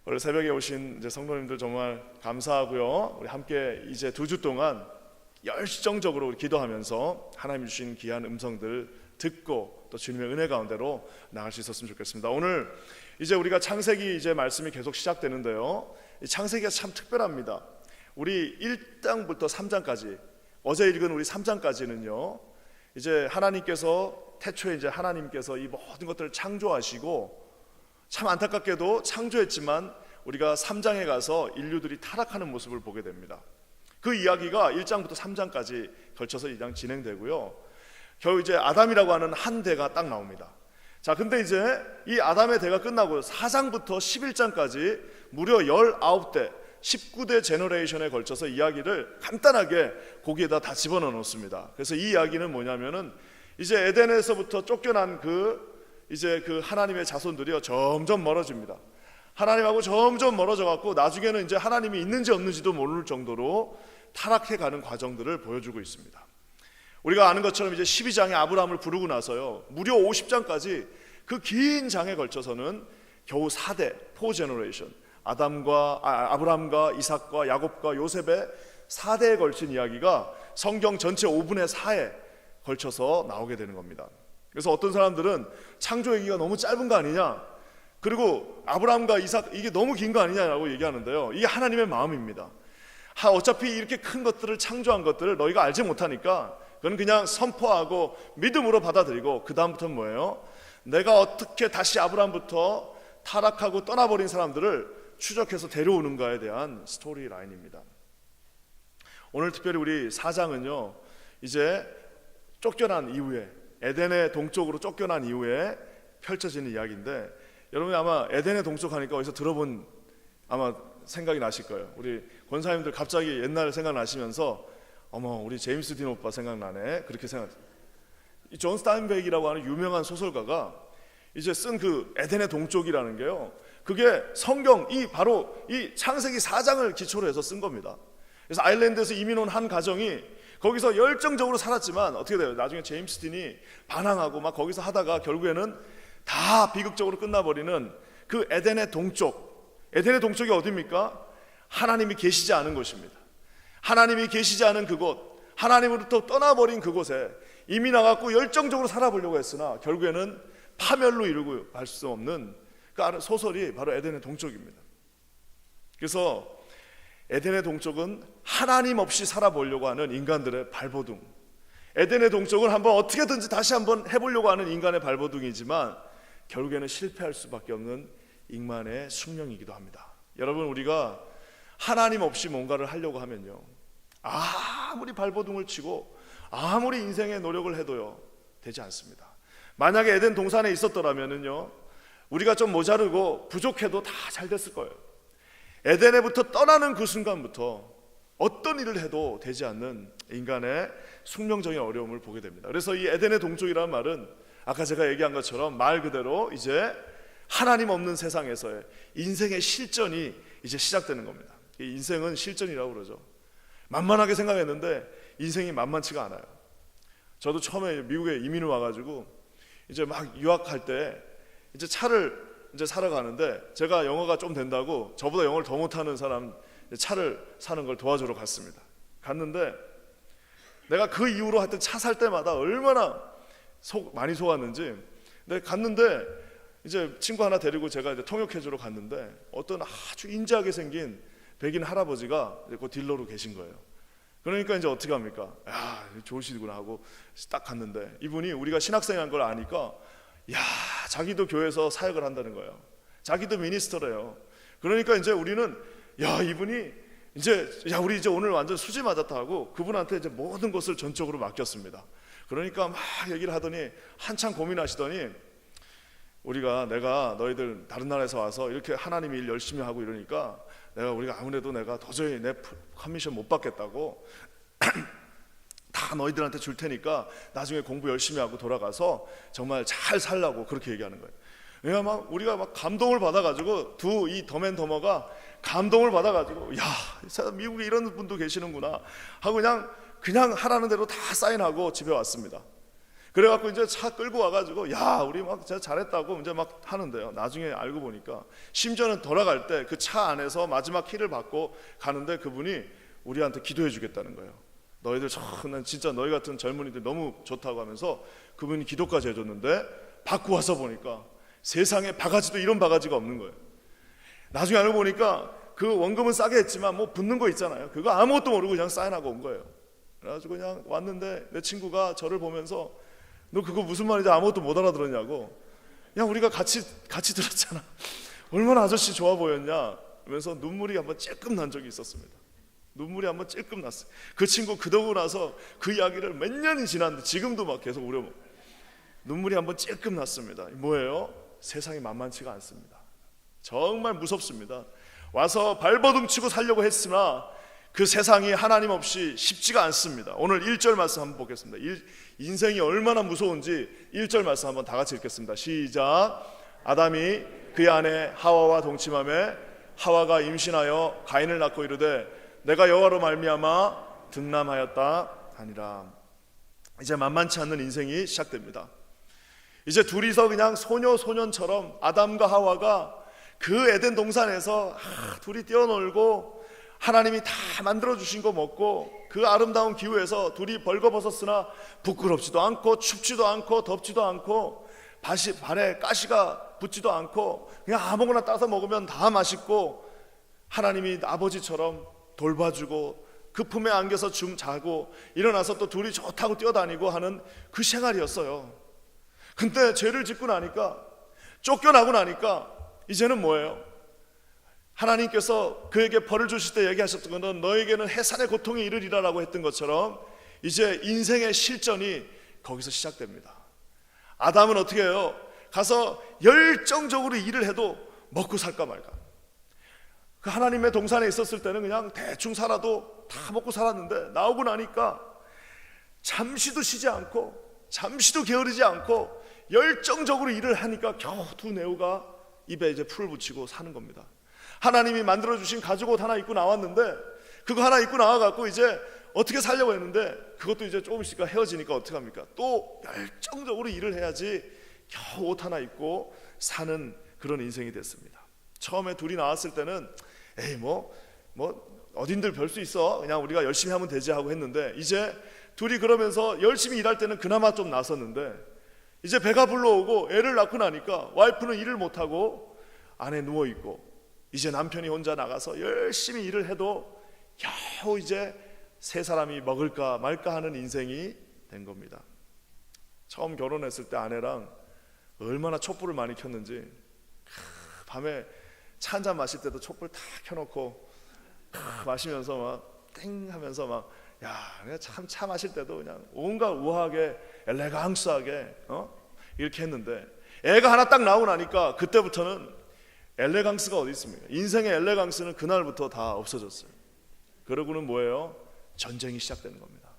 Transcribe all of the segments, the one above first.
오늘 새벽에 오신 이제 성도님들 정말 감사하고요. 우리 함께 이제 2주 동안 열정적으로 기도하면서 하나님 주신 귀한 음성들 듣고 또 주님의 은혜 가운데로 나갈 수 있었으면 좋겠습니다. 오늘 이제 우리가 창세기 이제 말씀이 계속 시작되는데요. 이 창세기가 참 특별합니다. 우리 1장부터 3장까지 어제 읽은 우리 3장까지는요. 이제 하나님께서 태초에 이제 하나님께서 이 모든 것들을 창조하시고 참 안타깝게도 창조했지만 우리가 3장에 가서 인류들이 타락하는 모습을 보게 됩니다. 그 이야기가 1장부터 3장까지 걸쳐서 2장 진행되고요. 겨우 이제 아담이라고 하는 한 대가 딱 나옵니다. 자, 근데 이제 이 아담의 대가 끝나고 4장부터 11장까지 무려 19대 19대 제너레이션에 걸쳐서 이야기를 간단하게 거기에다 다 집어넣어 놓습니다. 그래서 이 이야기는 뭐냐면은 이제 에덴에서부터 쫓겨난 이제 그 하나님의 자손들이요 점점 멀어집니다. 하나님하고 점점 멀어져 갖고 나중에는 이제 하나님이 있는지 없는지도 모를 정도로 타락해 가는 과정들을 보여주고 있습니다. 우리가 아는 것처럼 이제 12장에 아브라함을 부르고 나서요 무려 50장까지 그 긴 장에 걸쳐서는 겨우 4대 4 제너레이션 아브라함과 이삭과 야곱과 요셉의 4대에 걸친 이야기가 성경 전체 5분의 4에 걸쳐서 나오게 되는 겁니다. 그래서 어떤 사람들은 창조 얘기가 너무 짧은 거 아니냐, 그리고 아브라함과 이삭 이게 너무 긴 거 아니냐라고 얘기하는데요, 이게 하나님의 마음입니다. 어차피 이렇게 큰 것들을 창조한 것들을 너희가 알지 못하니까 그건 그냥 선포하고 믿음으로 받아들이고 그 다음부터는 뭐예요? 내가 어떻게 다시 아브라함부터 타락하고 떠나버린 사람들을 추적해서 데려오는가에 대한 스토리 라인입니다. 오늘 특별히 우리 4장은요 이제 쫓겨난 이후에 에덴의 동쪽으로 쫓겨난 이후에 펼쳐지는 이야기인데, 여러분이 아마 에덴의 동쪽 하니까 어디서 들어본 아마 생각이 나실 거예요. 우리 권사님들 갑자기 옛날 생각나시면서 어머 우리 제임스 딘 오빠 생각나네 그렇게 이 존 스타인백이라고 하는 유명한 소설가가 이제 쓴 그 에덴의 동쪽이라는 게요, 그게 성경 바로 이 창세기 4장을 기초로 해서 쓴 겁니다. 그래서 아일랜드에서 이민 온 한 가정이 거기서 열정적으로 살았지만 어떻게 돼요? 나중에 제임스 딘이 반항하고 막 거기서 하다가 결국에는 다 비극적으로 끝나버리는 그 에덴의 동쪽이 어디입니까? 하나님이 계시지 않은 곳입니다. 하나님이 계시지 않은 그곳, 하나님으로부터 떠나버린 그곳에 이민 와갖고 열정적으로 살아보려고 했으나 결국에는 파멸로 이르고 갈 수 없는 그 소설이 바로 에덴의 동쪽입니다. 그래서 에덴의 동쪽은 하나님 없이 살아보려고 하는 인간들의 발버둥, 에덴의 동쪽은 한번 어떻게든지 다시 한번 해보려고 하는 인간의 발버둥이지만 결국에는 실패할 수밖에 없는 인간의 숙명이기도 합니다. 여러분, 우리가 하나님 없이 뭔가를 하려고 하면요 아무리 발버둥을 치고 아무리 인생의 노력을 해도요 되지 않습니다. 만약에 에덴 동산에 있었더라면요 우리가 좀 모자르고 부족해도 다 잘 됐을 거예요. 에덴에부터 떠나는 그 순간부터 어떤 일을 해도 되지 않는 인간의 숙명적인 어려움을 보게 됩니다. 그래서 이 에덴의 동쪽이라는 말은 아까 제가 얘기한 것처럼 말 그대로 이제 하나님 없는 세상에서의 인생의 실전이 이제 시작되는 겁니다. 이 인생은 실전이라고 그러죠. 만만하게 생각했는데 인생이 만만치가 않아요. 저도 처음에 미국에 이민을 와가지고 이제 막 유학할 때 이제 차를 이제 사러 가는데 제가 영어가 좀 된다고 저보다 영어를 더 못하는 사람 차를 사는 걸 도와주러 갔는데 내가 그 이후로 하여튼 차 살 때마다 얼마나 많이 속았는지. 근데 갔는데 이제 친구 하나 데리고 제가 이제 통역해주러 갔는데 어떤 아주 인자하게 생긴 백인 할아버지가 그 딜러로 계신 거예요. 그러니까 이제 어떻게 합니까? 야, 좋으시구나 하고 딱 갔는데 이분이 우리가 신학생인 걸 아니까 야, 자기도 교회에서 사역을 한다는 거예요. 자기도 미니스터래요. 그러니까 이제 우리는 야, 이분이 이제 야, 우리 이제 오늘 완전 수지 맞았다 하고 그분한테 이제 모든 것을 전적으로 맡겼습니다. 그러니까 막 얘기를 하더니 한참 고민하시더니 내가 너희들 다른 나라에서 와서 이렇게 하나님 일 열심히 하고 이러니까 우리가 아무래도 내가 도저히 내 커미션 못 받겠다고 다 너희들한테 줄 테니까 나중에 공부 열심히 하고 돌아가서 정말 잘 살라고 그렇게 얘기하는 거예요. 왜냐면 우리가 막 감동을 받아가지고 이 더맨더머가 감동을 받아가지고 야, 미국에 이런 분도 계시는구나 하고 그냥 하라는 대로 다 사인하고 집에 왔습니다. 그래갖고 이제 차 끌고 와가지고 야 우리 막 진짜 잘했다고 이제 막 하는데요. 나중에 알고 보니까 심지어는 돌아갈 때 그 차 안에서 마지막 키를 받고 가는데 그분이 우리한테 기도해 주겠다는 거예요. 너희들 난 진짜 너희 같은 젊은이들 너무 좋다고 하면서 그분이 기도까지 해줬는데 받고 와서 보니까 세상에 바가지도 이런 바가지가 없는 거예요. 나중에 알고 보니까 그 원금은 싸게 했지만 뭐 붙는 거 있잖아요. 그거 아무것도 모르고 그냥 사인하고 온 거예요. 그래가지고 그냥 왔는데 내 친구가 저를 보면서 너 그거 무슨 말인지 아무것도 못 알아들었냐고. 야 우리가 같이 들었잖아. 얼마나 아저씨 좋아 보였냐 하면서 눈물이 한번 찔끔 난 적이 있었습니다. 눈물이 한번 찔끔 났어요. 그 친구 그러고 나서 그 이야기를 몇 년이 지났는데 지금도 막 계속 우려먹고 눈물이 한번 찔끔 났습니다. 뭐예요? 세상이 만만치가 않습니다. 정말 무섭습니다. 와서 발버둥 치고 살려고 했으나 그 세상이 하나님 없이 쉽지가 않습니다. 오늘 1절 말씀 한번 보겠습니다. 인생이 얼마나 무서운지 1절 말씀 한번 다 같이 읽겠습니다. 시작. 아담이 그의 아내 하와와 동침하며 하와가 임신하여 가인을 낳고 이르되 내가 여호와로 말미암아 득남하였다 하니라. 이제 만만치 않는 인생이 시작됩니다. 이제 둘이서 그냥 소년처럼 아담과 하와가 그 에덴 동산에서 둘이 뛰어놀고 하나님이 다 만들어주신 거 먹고 그 아름다운 기후에서 둘이 벌거벗었으나 부끄럽지도 않고 춥지도 않고 덥지도 않고 발에 가시가 붙지도 않고 그냥 아무거나 따서 먹으면 다 맛있고 하나님이 아버지처럼 돌봐주고 그 품에 안겨서 자고 일어나서 또 둘이 좋다고 뛰어다니고 하는 그 생활이었어요. 근데 죄를 짓고 나니까 쫓겨나고 나니까 이제는 뭐예요? 하나님께서 그에게 벌을 주실 때 얘기하셨던 것은 너에게는 해산의 고통이 이르리라라고 했던 것처럼 이제 인생의 실전이 거기서 시작됩니다. 아담은 어떻게 해요? 가서 열정적으로 일을 해도 먹고 살까 말까. 그 하나님의 동산에 있었을 때는 그냥 대충 살아도 다 먹고 살았는데 나오고 나니까 잠시도 쉬지 않고 잠시도 게으르지 않고 열정적으로 일을 하니까 겨우 두 내우가 입에 이제 풀을 붙이고 사는 겁니다. 하나님이 만들어주신 가죽옷 하나 입고 나왔는데 그거 하나 입고 나와갖고 이제 어떻게 살려고 했는데 그것도 이제 조금씩 헤어지니까 어떡합니까? 또 열정적으로 일을 해야지 겨우 옷 하나 입고 사는 그런 인생이 됐습니다. 처음에 둘이 나왔을 때는 에이 뭐 어딘들 별 수 있어 그냥 우리가 열심히 하면 되지 하고 했는데 이제 둘이 그러면서 열심히 일할 때는 그나마 좀 나섰는데 이제 배가 불러오고 애를 낳고 나니까 와이프는 일을 못하고 안에 누워있고 이제 남편이 혼자 나가서 열심히 일을 해도 겨우 이제 세 사람이 먹을까 말까 하는 인생이 된 겁니다. 처음 결혼했을 때 아내랑 얼마나 촛불을 많이 켰는지 밤에 차 한잔 마실 때도 촛불 다 켜놓고 마시면서 막 땡 하면서 막 야, 참 차 마실 때도 그냥 온갖 우아하게 엘레강스하게 이렇게 했는데 애가 하나 딱 나오고 나니까 그때부터는 엘레강스가 어디 있습니까? 인생의 엘레강스는 그날부터 다 없어졌어요. 그러고는 뭐예요? 전쟁이 시작되는 겁니다.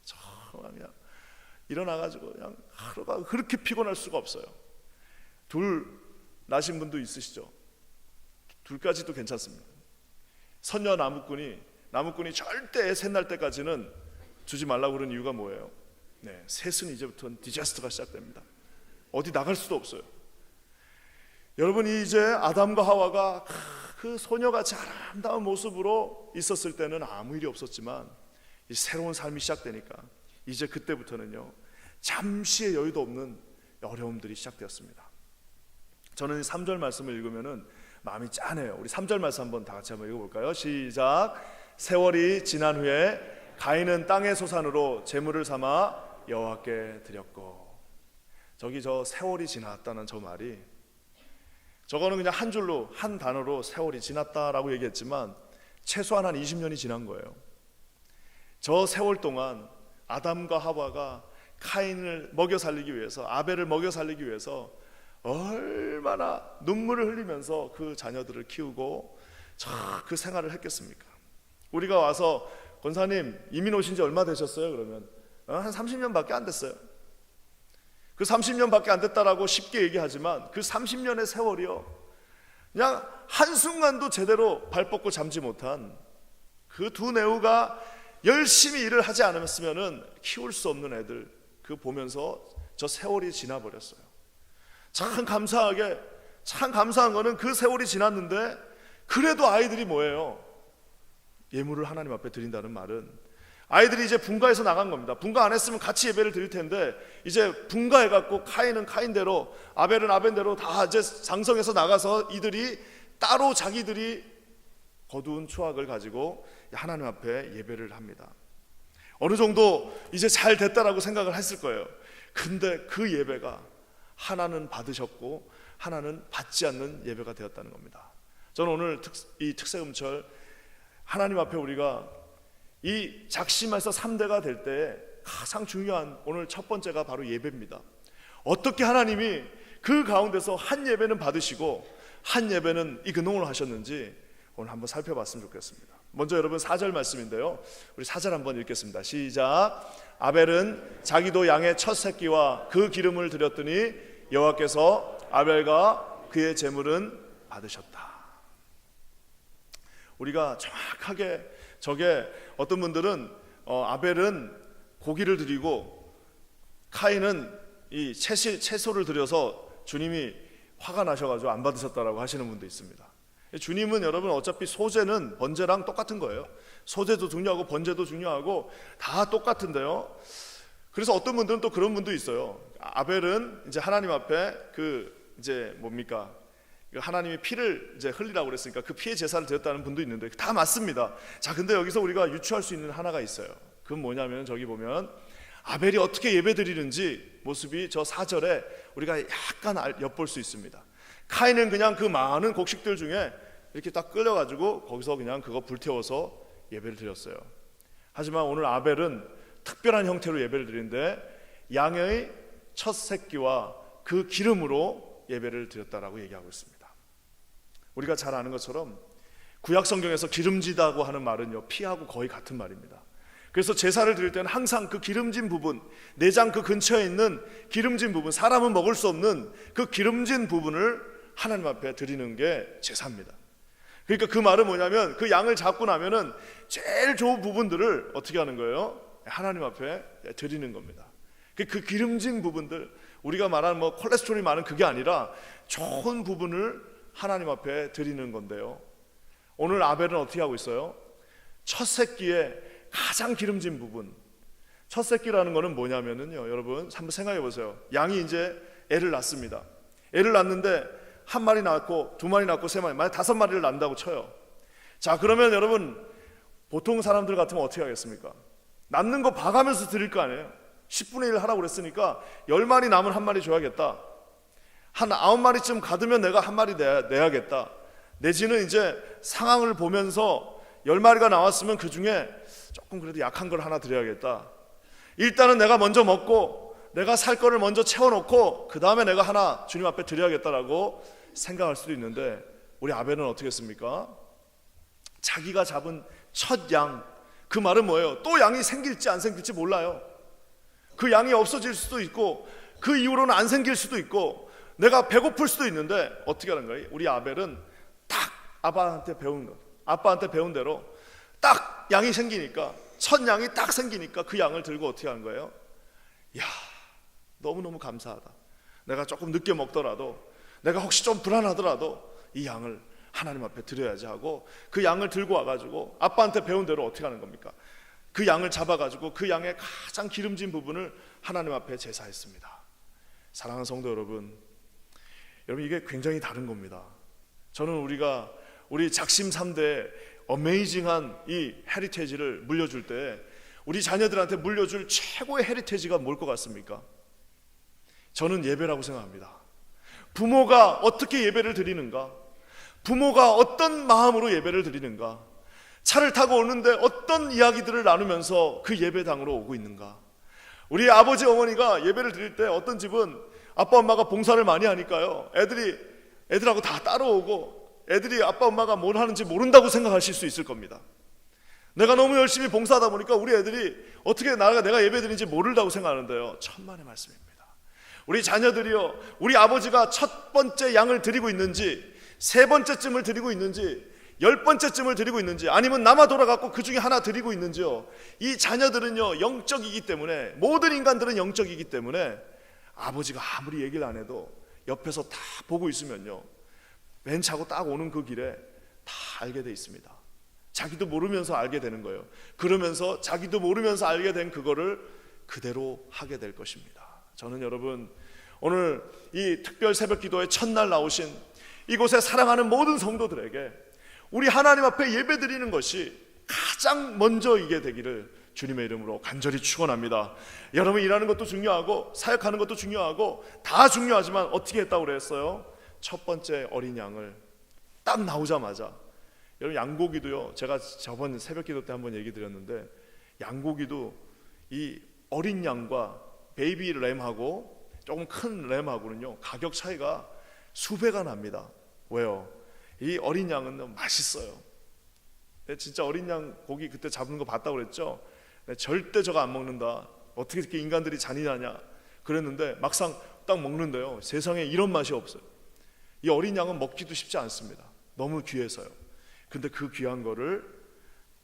정말 그냥 일어나가지고 그냥 하루가 그렇게 피곤할 수가 없어요. 둘 나신 분도 있으시죠? 둘까지도 괜찮습니다. 선녀 나무꾼이 절대 새 날 때까지는 주지 말라고 그런 이유가 뭐예요? 네, 셋은 이제부터는 디자스터가 시작됩니다. 어디 나갈 수도 없어요. 여러분이 이제 아담과 하와가 그 소녀같이 아름다운 모습으로 있었을 때는 아무 일이 없었지만 이 새로운 삶이 시작되니까 이제 그때부터는요 잠시의 여유도 없는 어려움들이 시작되었습니다. 저는 3절 말씀을 읽으면은 마음이 짠해요. 우리 3절 말씀 한번 다 같이 한번 읽어볼까요? 시작. 세월이 지난 후에 가인은 땅의 소산으로 제물을 삼아 여호와께 드렸고. 저기 저 세월이 지났다는 저 말이 저거는 그냥 한 줄로 한 단어로 세월이 지났다라고 얘기했지만 최소한 한 20년이 지난 거예요. 저 세월 동안 아담과 하와가 카인을 먹여 살리기 위해서 아벨을 먹여 살리기 위해서 얼마나 눈물을 흘리면서 그 자녀들을 키우고 그 생활을 했겠습니까? 우리가 와서 권사님 이민 오신 지 얼마 되셨어요? 그러면 한 30년밖에 안 됐어요. 그 30년밖에 안 됐다라고 쉽게 얘기하지만 그 30년의 세월이요 그냥 한순간도 제대로 발 뻗고 잠지 못한 그 두 내우가 열심히 일을 하지 않았으면 키울 수 없는 애들 그 보면서 저 세월이 지나버렸어요. 참 감사한 거는 그 세월이 지났는데 그래도 아이들이 뭐예요? 예물을 하나님 앞에 드린다는 말은 아이들이 이제 분가해서 나간 겁니다. 분가 안 했으면 같이 예배를 드릴 텐데 이제 분가해갖고 카인은 카인대로 아벨은 아벨대로 다 이제 장성해서 나가서 이들이 따로 자기들이 거두은 추악을 가지고 하나님 앞에 예배를 합니다. 어느 정도 이제 잘 됐다라고 생각을 했을 거예요. 근데 그 예배가 하나는 받으셨고 하나는 받지 않는 예배가 되었다는 겁니다. 저는 오늘 이 특세금철 하나님 앞에 우리가 이 작심에서 3대가 될 때 가장 중요한 오늘 첫 번째가 바로 예배입니다. 어떻게 하나님이 그 가운데서 한 예배는 받으시고 한 예배는 이근홍을 하셨는지 오늘 한번 살펴봤으면 좋겠습니다. 먼저 여러분 4절 말씀인데요, 우리 4절 한번 읽겠습니다. 시작. 아벨은 자기도 양의 첫 새끼와 그 기름을 드렸더니 여호와께서 아벨과 그의 제물은 받으셨다. 우리가 정확하게 저게 어떤 분들은 아벨은 고기를 드리고 카인은 이 채소를 드려서 주님이 화가 나셔가지고 안 받으셨다라고 하시는 분도 있습니다. 주님은 여러분 어차피 소재는 번제랑 똑같은 거예요. 소재도 중요하고 번제도 중요하고 다 똑같은데요. 그래서 어떤 분들은 또 그런 분도 있어요. 아벨은 이제 하나님 앞에 이제 뭡니까? 하나님이 피를 이제 흘리라고 그랬으니까 그 피의 제사를 드렸다는 분도 있는데 다 맞습니다. 자, 근데 여기서 우리가 유추할 수 있는 하나가 있어요. 그건 뭐냐면 저기 보면 아벨이 어떻게 예배드리는지 모습이 저 4절에 우리가 약간 엿볼 수 있습니다. 카인은 그냥 그 많은 곡식들 중에 이렇게 딱 끌려가지고 거기서 그냥 그거 불태워서 예배를 드렸어요. 하지만 오늘 아벨은 특별한 형태로 예배를 드리는데 양의 첫 새끼와 그 기름으로 예배를 드렸다라고 얘기하고 있습니다. 우리가 잘 아는 것처럼 구약 성경에서 기름지다고 하는 말은요, 피하고 거의 같은 말입니다. 그래서 제사를 드릴 때는 항상 그 기름진 부분, 내장 그 근처에 있는 기름진 부분, 사람은 먹을 수 없는 그 기름진 부분을 하나님 앞에 드리는 게 제사입니다. 그러니까 그 말은 뭐냐면 그 양을 잡고 나면은 제일 좋은 부분들을 어떻게 하는 거예요? 하나님 앞에 드리는 겁니다. 그 기름진 부분들, 우리가 말하는 뭐 콜레스테롤이 많은 그게 아니라 좋은 부분을 하나님 앞에 드리는 건데요. 오늘 아벨은 어떻게 하고 있어요? 첫 새끼의 가장 기름진 부분. 첫 새끼라는 거는 뭐냐면은요, 여러분 한번 생각해 보세요. 양이 이제 애를 낳습니다. 애를 낳는데 한 마리 낳고 두 마리 낳고 세 마리, 만약 5마리를 낳는다고 쳐요. 자, 그러면 여러분 보통 사람들 같으면 어떻게 하겠습니까? 낳는 거 봐가면서 드릴 거 아니에요. 10분의 1 하라고 그랬으니까 10마리 남은 한 마리 줘야겠다. 한 9마리쯤 가두면 내가 한 마리 내야겠다. 내지는 이제 상황을 보면서 10마리가 나왔으면 그 중에 조금 그래도 약한 걸 하나 드려야겠다. 일단은 내가 먼저 먹고 내가 살 거를 먼저 채워놓고 그 다음에 내가 하나 주님 앞에 드려야겠다라고 생각할 수도 있는데 우리 아벨은 어떻게 했습니까? 자기가 잡은 첫 양, 그 말은 뭐예요? 또 양이 생길지 안 생길지 몰라요. 그 양이 없어질 수도 있고 그 이후로는 안 생길 수도 있고 내가 배고플 수도 있는데 어떻게 하는 거예요? 우리 아벨은 딱 아빠한테 배운 대로 딱 양이 생기니까, 첫 양이 딱 생기니까 그 양을 들고 어떻게 하는 거예요? 야, 너무너무 감사하다. 내가 조금 늦게 먹더라도, 내가 혹시 좀 불안하더라도 이 양을 하나님 앞에 드려야지 하고 그 양을 들고 와가지고 아빠한테 배운 대로 어떻게 하는 겁니까? 그 양을 잡아가지고 그 양의 가장 기름진 부분을 하나님 앞에 제사했습니다. 사랑하는 성도 여러분, 이게 굉장히 다른 겁니다. 저는 우리 작심 3대 어메이징한 이 헤리테지를 물려줄 때 우리 자녀들한테 물려줄 최고의 헤리테지가 뭘 것 같습니까? 저는 예배라고 생각합니다. 부모가 어떻게 예배를 드리는가? 부모가 어떤 마음으로 예배를 드리는가? 차를 타고 오는데 어떤 이야기들을 나누면서 그 예배당으로 오고 있는가? 우리 아버지 어머니가 예배를 드릴 때 어떤 집은 아빠 엄마가 봉사를 많이 하니까요, 애들하고 다 따라오고 애들이 아빠 엄마가 뭘 하는지 모른다고 생각하실 수 있을 겁니다. 내가 너무 열심히 봉사하다 보니까 우리 애들이 어떻게 내가 예배 드리는지 모른다고 생각하는데요, 천만의 말씀입니다. 우리 자녀들이요, 우리 아버지가 첫 번째 양을 드리고 있는지, 세 번째쯤을 드리고 있는지, 10번째쯤을 드리고 있는지, 아니면 남아 돌아갔고 그 중에 하나 드리고 있는지요, 이 자녀들은요 영적이기 때문에, 모든 인간들은 영적이기 때문에 아버지가 아무리 얘기를 안 해도 옆에서 다 보고 있으면요, 맨 차고 딱 오는 그 길에 다 알게 돼 있습니다. 자기도 모르면서 알게 되는 거예요. 그러면서 자기도 모르면서 알게 된 그거를 그대로 하게 될 것입니다. 저는 여러분, 오늘 이 특별 새벽 기도의 첫날 나오신 이곳에 사랑하는 모든 성도들에게 우리 하나님 앞에 예배드리는 것이 가장 먼저 이게 되기를 주님의 이름으로 간절히 축원합니다. 여러분, 일하는 것도 중요하고 사역하는 것도 중요하고 다 중요하지만 어떻게 했다고 그랬어요? 첫 번째 어린 양을 딱 나오자마자, 여러분 양고기도요, 제가 저번 새벽 기도 때 한번 얘기 드렸는데, 양고기도 이 어린 양과 베이비 램하고 조금 큰 램하고는요 가격 차이가 수배가 납니다. 왜요? 이 어린 양은 맛있어요. 진짜 어린 양 고기 그때 잡는 거 봤다고 그랬죠? 절대 저거 안 먹는다, 어떻게 이렇게 인간들이 잔인하냐 그랬는데 막상 딱 먹는데요, 세상에 이런 맛이 없어요. 이 어린 양은 먹기도 쉽지 않습니다. 너무 귀해서요. 근데 그 귀한 거를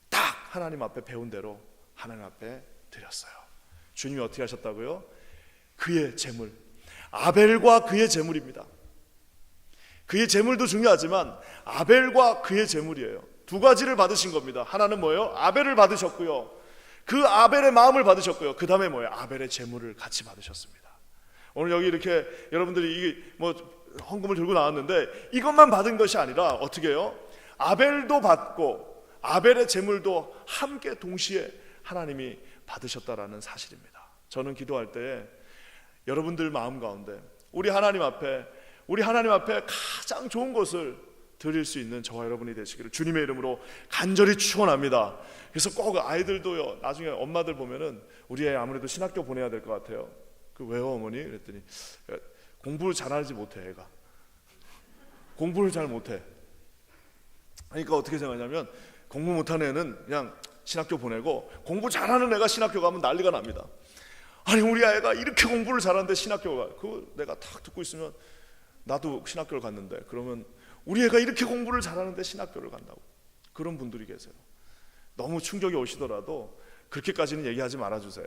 딱 하나님 앞에 배운 대로 하나님 앞에 드렸어요. 주님이 어떻게 하셨다고요? 그의 제물, 아벨과 그의 제물입니다. 그의 제물도 중요하지만 아벨과 그의 제물이에요. 두 가지를 받으신 겁니다. 하나는 뭐예요? 아벨을 받으셨고요, 그 아벨의 마음을 받으셨고요, 그 다음에 뭐예요? 아벨의 제물을 같이 받으셨습니다. 오늘 여기 이렇게 여러분들이 이게 뭐 헌금을 들고 나왔는데 이것만 받은 것이 아니라 어떻게 해요? 아벨도 받고 아벨의 제물도 함께 동시에 하나님이 받으셨다라는 사실입니다. 저는 기도할 때 여러분들 마음 가운데 우리 하나님 앞에 가장 좋은 것을 드릴 수 있는 저와 여러분이 되시기를 주님의 이름으로 간절히 축원합니다. 그래서 꼭 아이들도요, 나중에 엄마들 보면은 우리 애 아무래도 신학교 보내야 될 것 같아요. 그 왜요 어머니? 그랬더니 공부를 잘하지 못해, 애가 공부를 잘 못해. 그러니까 어떻게 생각하냐면, 공부 못하는 애는 그냥 신학교 보내고 공부 잘하는 애가 신학교 가면 난리가 납니다. 아니 우리 아이가 이렇게 공부를 잘하는데 신학교 가, 그거 내가 탁 듣고 있으면 나도 신학교를 갔는데, 그러면 우리 애가 이렇게 공부를 잘하는데 신학교를 간다고, 그런 분들이 계세요. 너무 충격이 오시더라도 그렇게까지는 얘기하지 말아주세요.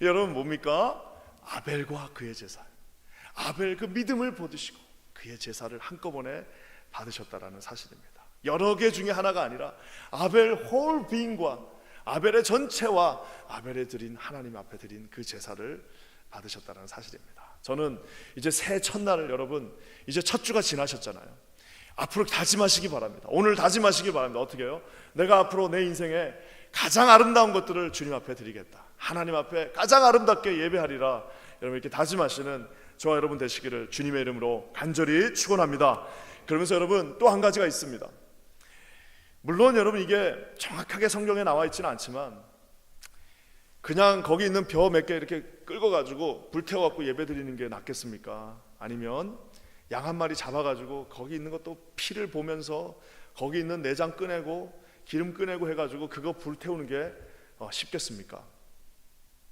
여러분 뭡니까? 아벨과 그의 제사, 아벨 그 믿음을 보드시고 그의 제사를 한꺼번에 받으셨다라는 사실입니다. 여러 개 중에 하나가 아니라 아벨 홀 비인과 아벨의 전체와 아벨에 드린, 하나님 앞에 드린 그 제사를 받으셨다는 사실입니다. 저는 이제 새해 첫날을, 여러분 이제 첫 주가 지나셨잖아요. 앞으로 다짐하시기 바랍니다. 오늘 다짐하시기 바랍니다. 어떻게 해요? 내가 앞으로 내 인생에 가장 아름다운 것들을 주님 앞에 드리겠다, 하나님 앞에 가장 아름답게 예배하리라, 여러분 이렇게 다짐하시는 저와 여러분 되시기를 주님의 이름으로 간절히 축원합니다. 그러면서 여러분 또 한 가지가 있습니다. 물론 여러분 이게 정확하게 성경에 나와 있지는 않지만, 그냥 거기 있는 벼 몇 개 이렇게 끌고가지고 불태워갖고 예배 드리는 게 낫겠습니까? 아니면 양 한 마리 잡아가지고 거기 있는 것도 피를 보면서 거기 있는 내장 꺼내고 기름 꺼내고 해가지고 그거 불태우는 게 쉽겠습니까?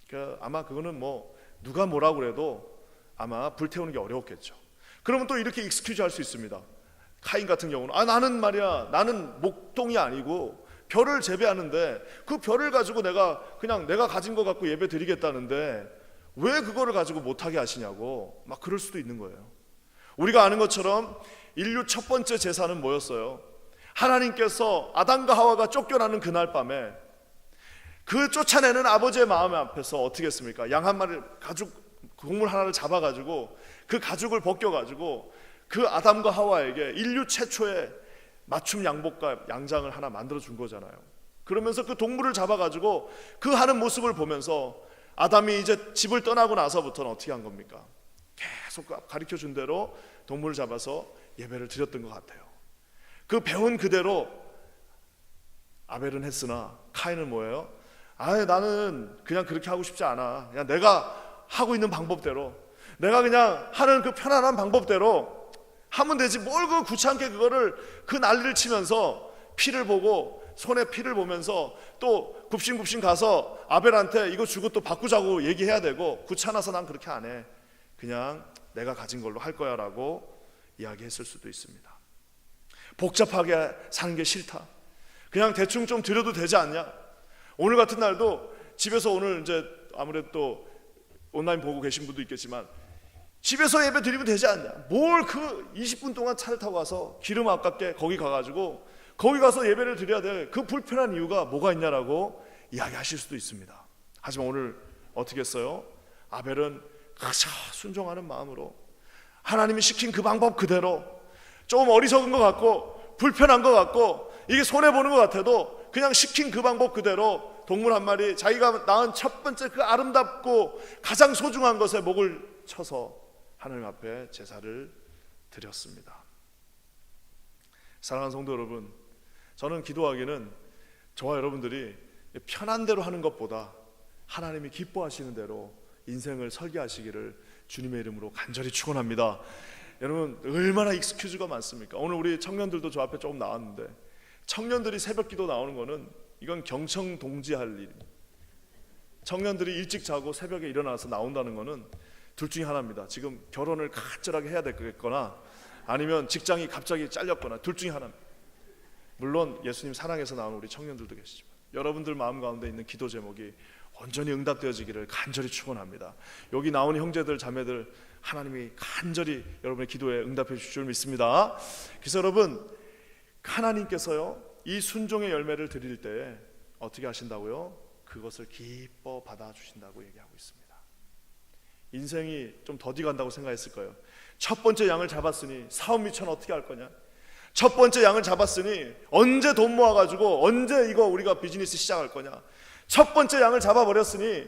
그러니까 아마 그거는 뭐 누가 뭐라고 그래도 아마 불태우는 게 어려웠겠죠. 그러면 또 이렇게 익스큐즈 할 수 있습니다. 카인 같은 경우는 나는 말이야, 나는 목동이 아니고 벼를 재배하는데 그 벼를 가지고 내가 가진 거 갖고 예배 드리겠다는데 왜 그거를 가지고 못하게 하시냐고 막 그럴 수도 있는 거예요. 우리가 아는 것처럼 인류 첫 번째 제사는 뭐였어요? 하나님께서 아담과 하와가 쫓겨나는 그날 밤에 그 쫓아내는 아버지의 마음 앞에서 어떻게 했습니까? 양 한 마리, 가죽 곡물 하나를 잡아가지고 그 가죽을 벗겨가지고 그 아담과 하와에게 인류 최초의 맞춤 양복과 양장을 하나 만들어 준 거잖아요. 그러면서 그 동물을 잡아가지고 그 하는 모습을 보면서 아담이 이제 집을 떠나고 나서부터는 어떻게 한 겁니까? 계속 가르쳐 준 대로 동물을 잡아서 예배를 드렸던 것 같아요. 그 배운 그대로 아벨은 했으나 카인은 뭐예요? 나는 그냥 그렇게 하고 싶지 않아. 그냥 내가 하고 있는 방법대로, 내가 그냥 하는 그 편안한 방법대로 하면 되지, 뭘 그 귀찮게 그거를 그 난리를 치면서 피를 보고 손에 피를 보면서 또 굽신굽신 가서 아벨한테 이거 주고 또 바꾸자고 얘기해야 되고, 귀찮아서 난 그렇게 안 해, 그냥 내가 가진 걸로 할 거야 라고 이야기했을 수도 있습니다. 복잡하게 사는 게 싫다, 그냥 대충 좀 드려도 되지 않냐. 오늘 같은 날도 집에서 오늘 이제 아무래도 또 온라인 보고 계신 분도 있겠지만 집에서 예배 드리면 되지 않냐, 뭘 그 20분 동안 차를 타고 가서 기름 아깝게 거기 가가지고 거기 가서 예배를 드려야 될 그 불편한 이유가 뭐가 있냐라고 이야기하실 수도 있습니다. 하지만 오늘 어떻게 했어요? 아벨은 가장 순종하는 마음으로 하나님이 시킨 그 방법 그대로, 조금 어리석은 것 같고 불편한 것 같고 이게 손해보는 것 같아도 그냥 시킨 그 방법 그대로 동물 한 마리, 자기가 낳은 첫 번째 그 아름답고 가장 소중한 것에 목을 쳐서 하나님 앞에 제사를 드렸습니다. 사랑하는 성도 여러분, 저는 기도하기는 저와 여러분들이 편한 대로 하는 것보다 하나님이 기뻐하시는 대로 인생을 설계하시기를 주님의 이름으로 간절히 축원합니다. 여러분, 얼마나 익스큐즈가 많습니까? 오늘 우리 청년들도 저 앞에 조금 나왔는데, 청년들이 새벽 기도 나오는 거는 이건 경청 동지할 일입니다. 청년들이 일찍 자고 새벽에 일어나서 나온다는 거는 둘 중에 하나입니다. 지금 결혼을 간절하게 해야 되겠거나 아니면 직장이 갑자기 잘렸거나 둘 중에 하나입니다. 물론 예수님 사랑해서 나온 우리 청년들도 계시지만 여러분들 마음 가운데 있는 기도 제목이 온전히 응답되어지기를 간절히 축원합니다. 여기 나온 형제들 자매들 하나님이 간절히 여러분의 기도에 응답해 주실 줄 믿습니다. 그래서 여러분, 하나님께서요 이 순종의 열매를 드릴 때에 어떻게 하신다고요? 그것을 기뻐 받아주신다고 얘기하고 있습니다. 인생이 좀 더디 간다고 생각했을 거예요. 첫 번째 양을 잡았으니 사업 미천 어떻게 할 거냐, 첫 번째 양을 잡았으니 언제 돈 모아가지고 언제 이거 우리가 비즈니스 시작할 거냐, 첫 번째 양을 잡아버렸으니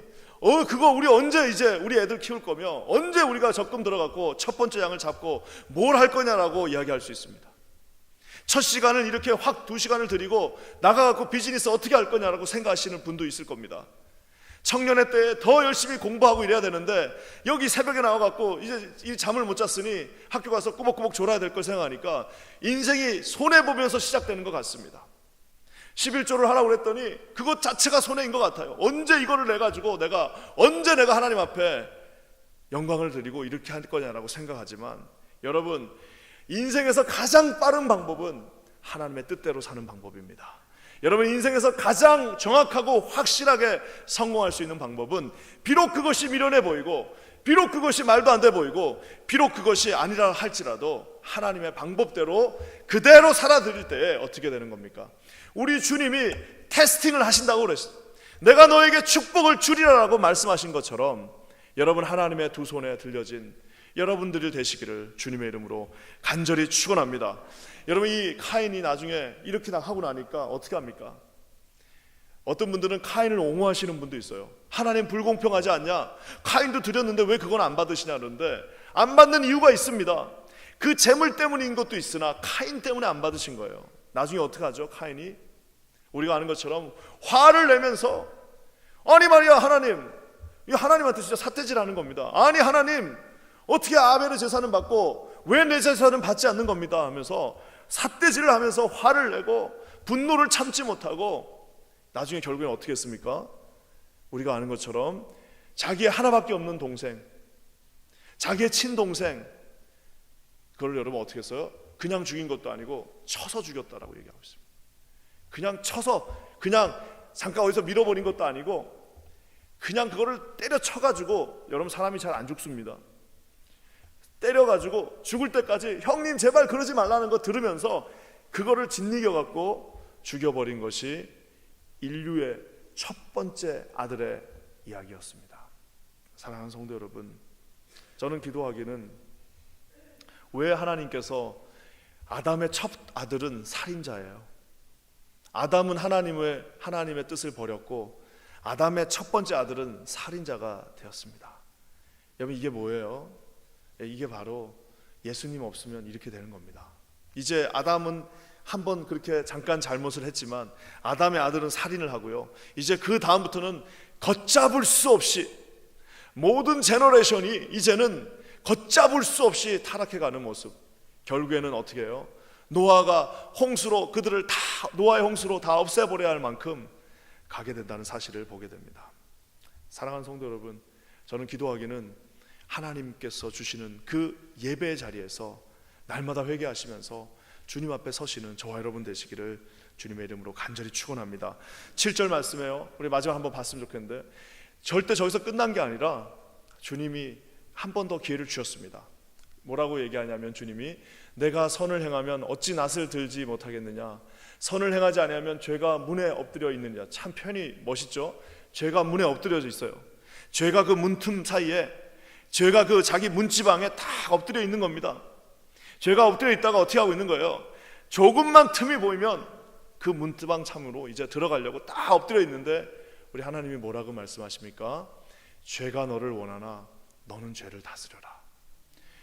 그거 우리 언제 이제 우리 애들 키울 거며 언제 우리가 적금 들어갔고 첫 번째 양을 잡고 뭘 할 거냐라고 이야기할 수 있습니다. 첫 시간을 이렇게 확 2시간을 드리고 나가갖고 비즈니스 어떻게 할 거냐라고 생각하시는 분도 있을 겁니다. 청년의 때에 더 열심히 공부하고 이래야 되는데 여기 새벽에 나와갖고 이제 이 잠을 못 잤으니 학교 가서 꾸벅꾸벅 졸아야 될 걸 생각하니까 인생이 손해보면서 시작되는 것 같습니다. 11조를 하라고 그랬더니 그것 자체가 손해인 것 같아요. 언제 이거를 내가지고 언제 내가 하나님 앞에 영광을 드리고 이렇게 할 거냐라고 생각하지만, 여러분, 인생에서 가장 빠른 방법은 하나님의 뜻대로 사는 방법입니다. 여러분, 인생에서 가장 정확하고 확실하게 성공할 수 있는 방법은 비록 그것이 미련해 보이고 비록 그것이 말도 안 돼 보이고 비록 그것이 아니라 할지라도 하나님의 방법대로 그대로 살아드릴 때에 어떻게 되는 겁니까? 우리 주님이 테스팅을 하신다고 그랬어요. 내가 너에게 축복을 주리라라고 말씀하신 것처럼 여러분, 하나님의 두 손에 들려진 여러분들이 되시기를 주님의 이름으로 간절히 축원합니다. 여러분, 이 카인이 나중에 이렇게 하고 나니까 어떻게 합니까? 어떤 분들은 카인을 옹호하시는 분도 있어요. 하나님 불공평하지 않냐? 카인도 드렸는데 왜 그건 안 받으시냐 그러는데, 안 받는 이유가 있습니다. 그 재물 때문인 것도 있으나 카인 때문에 안 받으신 거예요. 나중에 어떻게 하죠? 카인이 우리가 아는 것처럼 화를 내면서, 아니 말이야 하나님, 이 하나님한테 진짜 삿대질하는 겁니다. 아니 하나님, 어떻게 아벨의 제사는 받고 왜 내 제사는 받지 않는 겁니다 하면서 삿대질을 하면서 화를 내고 분노를 참지 못하고 나중에 결국엔 어떻게 했습니까? 우리가 아는 것처럼 자기의 하나밖에 없는 동생, 자기의 친동생, 그걸 여러분 어떻게 했어요? 그냥 죽인 것도 아니고 쳐서 죽였다라고 얘기하고 있습니다. 그냥 쳐서, 그냥 잠깐 어디서 밀어버린 것도 아니고 그냥 그거를 때려쳐가지고, 여러분 사람이 잘 안 죽습니다. 때려가지고 죽을 때까지 형님 제발 그러지 말라는 거 들으면서 그거를 짓이겨갖고 죽여버린 것이 인류의 첫 번째 아들의 이야기였습니다. 사랑하는 성도 여러분, 저는 기도하기는 왜 하나님께서 아담의 첫 아들은 살인자예요. 아담은 하나님의 뜻을 버렸고 아담의 첫 번째 아들은 살인자가 되었습니다. 여러분, 이게 뭐예요? 이게 바로 예수님 없으면 이렇게 되는 겁니다. 이제 아담은 한번 그렇게 잠깐 잘못을 했지만 아담의 아들은 살인을 하고요, 이제 그 다음부터는 걷잡을 수 없이 모든 제너레이션이 이제는 걷잡을 수 없이 타락해가는 모습. 결국에는 어떻게 해요? 노아가 홍수로 그들을 다, 노아의 홍수로 다 없애버려야 할 만큼 가게 된다는 사실을 보게 됩니다. 사랑하는 성도 여러분, 저는 기도하기는 하나님께서 주시는 그 예배의 자리에서 날마다 회개하시면서 주님 앞에 서시는 저와 여러분 되시기를 주님의 이름으로 간절히 축원합니다. 7절 말씀에요, 우리 마지막 한번 봤으면 좋겠는데, 절대 저기서 끝난 게 아니라 주님이 한 번 더 기회를 주셨습니다. 뭐라고 얘기하냐면 주님이 내가 선을 행하면 어찌 낫을 들지 못하겠느냐, 선을 행하지 아니하면 죄가 문에 엎드려 있느냐. 참 표현이 멋있죠. 죄가 문에 엎드려져 있어요. 죄가 그 문틈 사이에, 죄가 그 자기 문지방에 다 엎드려 있는 겁니다. 죄가 엎드려 있다가 어떻게 하고 있는 거예요? 조금만 틈이 보이면 그 문지방 참으로 이제 들어가려고 딱 엎드려 있는데 우리 하나님이 뭐라고 말씀하십니까? 죄가 너를 원하나 너는 죄를 다스려라.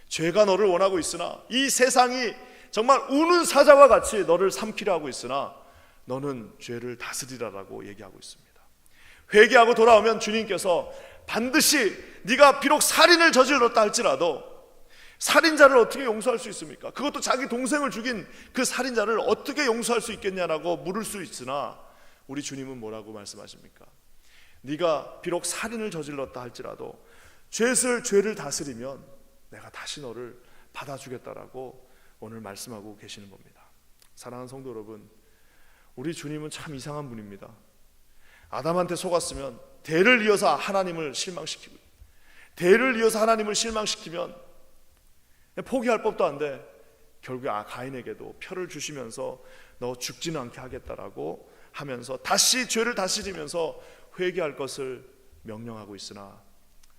죄가 너를 원하고 있으나, 이 세상이 정말 우는 사자와 같이 너를 삼키려 하고 있으나 너는 죄를 다스리라라고 얘기하고 있습니다. 회개하고 돌아오면 주님께서 반드시 네가 비록 살인을 저질렀다 할지라도, 살인자를 어떻게 용서할 수 있습니까? 그것도 자기 동생을 죽인 그 살인자를 어떻게 용서할 수 있겠냐라고 물을 수 있으나, 우리 주님은 뭐라고 말씀하십니까? 네가 비록 살인을 저질렀다 할지라도 죄를 다스리면 내가 다시 너를 받아주겠다라고 오늘 말씀하고 계시는 겁니다. 사랑하는 성도 여러분, 우리 주님은 참 이상한 분입니다. 아담한테 속았으면 대를 이어서 하나님을 실망시키고, 대를 이어서 하나님을 실망시키면 포기할 법도 한데 결국에 가인에게도 표를 주시면서 너 죽지는 않게 하겠다라고 하면서 다시 죄를 다스리면서 회개할 것을 명령하고 있으나,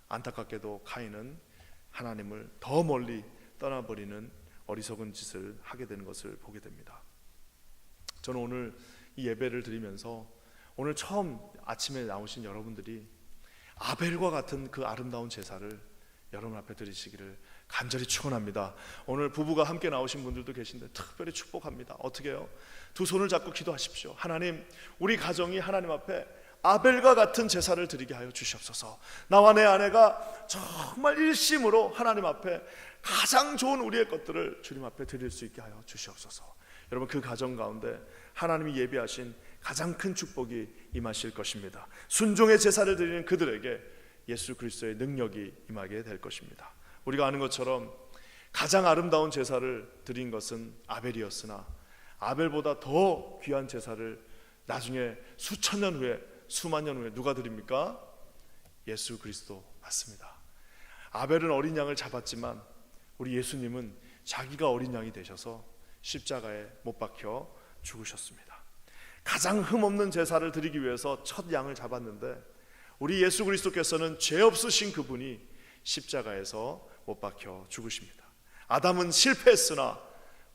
안타깝게도 가인은 하나님을 더 멀리 떠나버리는 어리석은 짓을 하게 되는 것을 보게 됩니다. 저는 오늘 이 예배를 드리면서 오늘 처음 아침에 나오신 여러분들이 아벨과 같은 그 아름다운 제사를 여러분 앞에 드리시기를 간절히 축원합니다. 오늘 부부가 함께 나오신 분들도 계신데 특별히 축복합니다. 어떻게 해요? 두 손을 잡고 기도하십시오. 하나님, 우리 가정이 하나님 앞에 아벨과 같은 제사를 드리게 하여 주시옵소서. 나와 내 아내가 정말 일심으로 하나님 앞에 가장 좋은 우리의 것들을 주님 앞에 드릴 수 있게 하여 주시옵소서. 여러분, 그 가정 가운데 하나님이 예비하신 가장 큰 축복이 임하실 것입니다. 순종의 제사를 드리는 그들에게 예수 그리스도의 능력이 임하게 될 것입니다. 우리가 아는 것처럼 가장 아름다운 제사를 드린 것은 아벨이었으나, 아벨보다 더 귀한 제사를 나중에 수천 년 후에, 수만 년 후에 누가 드립니까? 예수 그리스도 맞습니다. 아벨은 어린 양을 잡았지만 우리 예수님은 자기가 어린 양이 되셔서 십자가에 못 박혀 죽으셨습니다. 가장 흠없는 제사를 드리기 위해서 첫 양을 잡았는데 우리 예수 그리스도께서는 죄 없으신 그분이 십자가에서 못 박혀 죽으십니다. 아담은 실패했으나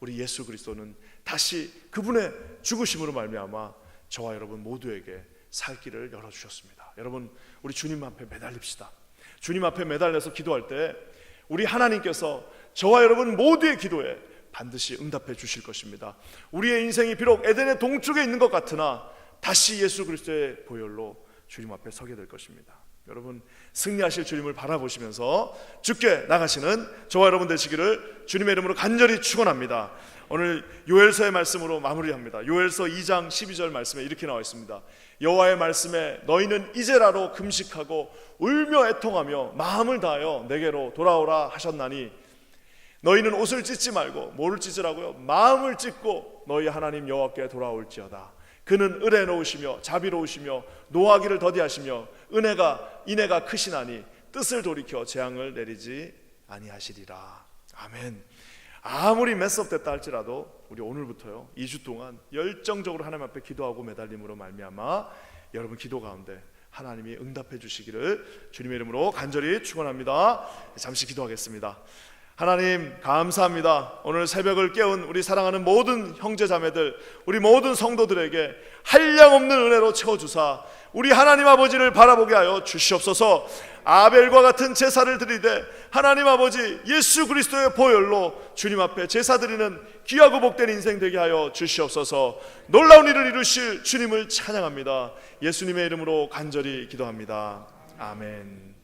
우리 예수 그리스도는 다시 그분의 죽으심으로 말미암아 저와 여러분 모두에게 살 길을 열어주셨습니다. 여러분, 우리 주님 앞에 매달립시다. 주님 앞에 매달려서 기도할 때 우리 하나님께서 저와 여러분 모두의 기도에 반드시 응답해 주실 것입니다. 우리의 인생이 비록 에덴의 동쪽에 있는 것 같으나 다시 예수 그리스도의 보혈로 주님 앞에 서게 될 것입니다. 여러분, 승리하실 주님을 바라보시면서 주께 나가시는 저와 여러분 되시기를 주님의 이름으로 간절히 축원합니다. 오늘 요엘서의 말씀으로 마무리합니다. 요엘서 2장 12절 말씀에 이렇게 나와 있습니다. 여호와의 말씀에 너희는 이제라로 금식하고 울며 애통하며 마음을 다하여 내게로 돌아오라 하셨나니, 너희는 옷을 찢지 말고, 뭐를 찢으라고요? 마음을 찢고 너희 하나님 여호와께 돌아올지어다. 그는 의로우시며 자비로우시며 노하기를 더디하시며 인애가 크시나니 뜻을 돌이켜 재앙을 내리지 아니하시리라. 아멘. 아무리 메스업됐다 할지라도 우리 오늘부터요 2주 동안 열정적으로 하나님 앞에 기도하고 매달림으로 말미암아 여러분 기도 가운데 하나님이 응답해 주시기를 주님의 이름으로 간절히 축원합니다. 잠시 기도하겠습니다. 하나님 감사합니다. 오늘 새벽을 깨운 우리 사랑하는 모든 형제 자매들, 우리 모든 성도들에게 한량없는 은혜로 채워주사 우리 하나님 아버지를 바라보게 하여 주시옵소서. 아벨과 같은 제사를 드리되 하나님 아버지 예수 그리스도의 보혈로 주님 앞에 제사 드리는 귀하고 복된 인생 되게 하여 주시옵소서. 놀라운 일을 이루실 주님을 찬양합니다. 예수님의 이름으로 간절히 기도합니다. 아멘.